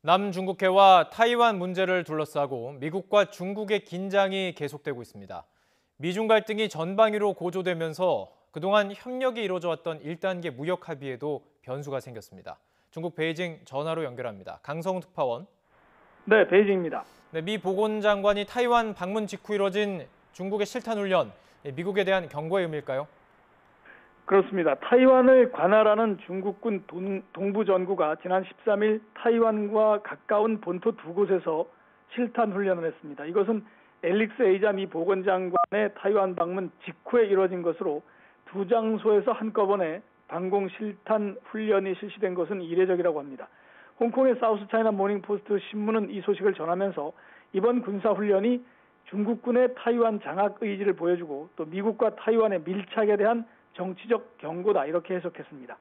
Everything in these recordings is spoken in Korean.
남중국해와 타이완 문제를 둘러싸고 미국과 중국의 긴장이 계속되고 있습니다. 미중 갈등이 전방위로 고조되면서 그동안 협력이 이루어져 왔던 1단계 무역 합의에도 변수가 생겼습니다. 중국 베이징 전화로 연결합니다. 강성훈 특파원. 네, 베이징입니다. 네, 미 보건장관이 타이완 방문 직후 이뤄진 중국의 실탄 훈련, 미국에 대한 경고의 의미일까요? 그렇습니다. 타이완을 관할하는 중국군 동부전구가 지난 13일 타이완과 가까운 본토 두 곳에서 실탄 훈련을 했습니다. 이것은 앨릭스 에이자 미 보건장관의 타이완 방문 직후에 이뤄진 것으로 두 장소에서 한꺼번에 방공 실탄 훈련이 실시된 것은 이례적이라고 합니다. 홍콩의 사우스 차이나 모닝 포스트 신문은 이 소식을 전하면서 이번 군사 훈련이 중국군의 타이완 장악 의지를 보여주고 또 미국과 타이완의 밀착에 대한 정치적 경고다 이렇게 해석했습니다.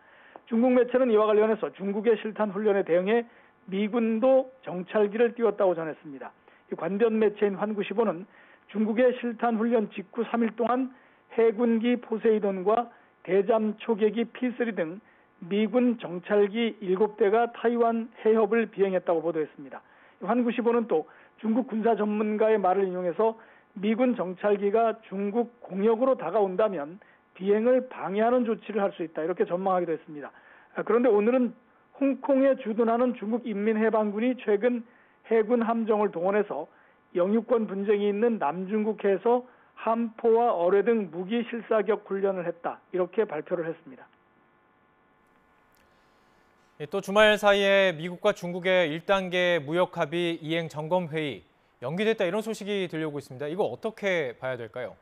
중국 매체는 이와 관련해서 중국의 실탄 훈련에 대응해 미군도 정찰기를 띄웠다고 전했습니다. 관변 매체인 환구시보는 중국의 실탄 훈련 직후 3일 동안 해군기 포세이돈과 대잠 초계기 P3 등 미군 정찰기 7대가 타이완 해협을 비행했다고 보도했습니다. 환구시보는 또 중국 군사 전문가의 말을 인용해서 미군 정찰기가 중국 공역으로 다가온다면 비행을 방해하는 조치를 할 수 있다 이렇게 전망하기도 했습니다. 그런데 오늘은 홍콩에 주둔하는 중국 인민해방군이 최근 해군 함정을 동원해서 영유권 분쟁이 있는 남중국해에서 함포와 어뢰 등 무기 실사격 훈련을 했다 이렇게 발표를 했습니다. 또 주말 사이에 미국과 중국의 1단계 무역 합의 이행 점검 회의 연기됐다 이런 소식이 들려오고 있습니다. 이거 어떻게 봐야 될까요?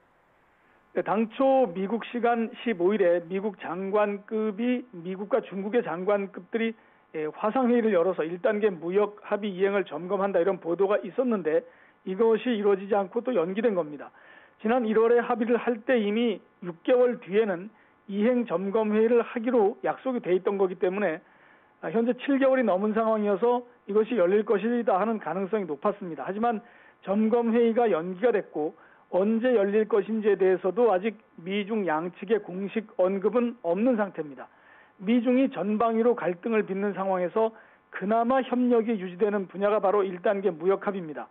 네, 당초 미국 시간 15일에 미국 장관급이 미국과 중국의 장관급들이 화상회의를 열어서 1단계 무역 합의 이행을 점검한다 이런 보도가 있었는데 이것이 이루어지지 않고 또 연기된 겁니다. 지난 1월에 합의를 할 때 이미 6개월 뒤에는 이행 점검 회의를 하기로 약속이 돼 있던 거기 때문에 현재 7개월이 넘은 상황이어서 이것이 열릴 것이다 하는 가능성이 높았습니다. 하지만 점검 회의가 연기가 됐고 언제 열릴 것인지에 대해서도 아직 미중 양측의 공식 언급은 없는 상태입니다. 미중이 전방위로 갈등을 빚는 상황에서 그나마 협력이 유지되는 분야가 바로 1단계 무역 합의입니다.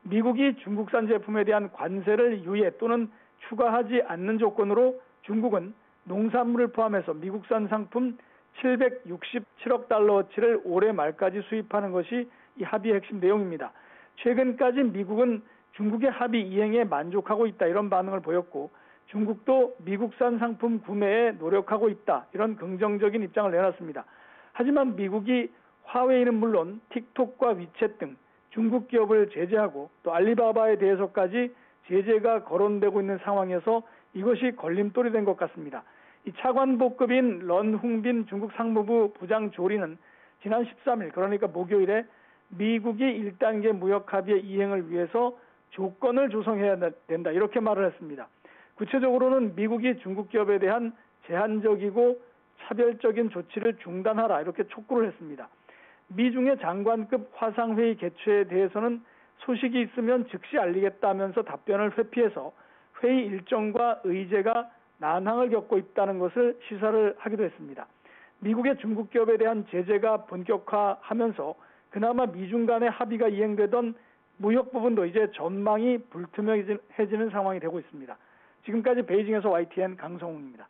미국이 중국산 제품에 대한 관세를 유예 또는 추가하지 않는 조건으로 중국은 농산물을 포함해서 미국산 상품 767억 달러어치를 올해 말까지 수입하는 것이 이 합의의 핵심 내용입니다. 최근까지 미국은 중국의 합의 이행에 만족하고 있다 이런 반응을 보였고 중국도 미국산 상품 구매에 노력하고 있다 이런 긍정적인 입장을 내놨습니다. 하지만 미국이 화웨이는 물론 틱톡과 위챗 등 중국 기업을 제재하고 또 알리바바에 대해서까지 제재가 거론되고 있는 상황에서 이것이 걸림돌이 된 것 같습니다. 이 차관보급인 런홍빈 중국 상무부 부장 조리는 지난 13일 그러니까 목요일에 미국이 1단계 무역 합의의 이행을 위해서 조건을 조성해야 된다 이렇게 말을 했습니다. 구체적으로는 미국이 중국 기업에 대한 제한적이고 차별적인 조치를 중단하라 이렇게 촉구를 했습니다. 미중의 장관급 화상회의 개최에 대해서는 소식이 있으면 즉시 알리겠다면서 답변을 회피해서 회의 일정과 의제가 난항을 겪고 있다는 것을 시사를 하기도 했습니다. 미국의 중국 기업에 대한 제재가 본격화하면서 그나마 미중 간의 합의가 이행되던 무역 부분도 이제 전망이 불투명해지는 상황이 되고 있습니다. 지금까지 베이징에서 YTN 강성웅입니다.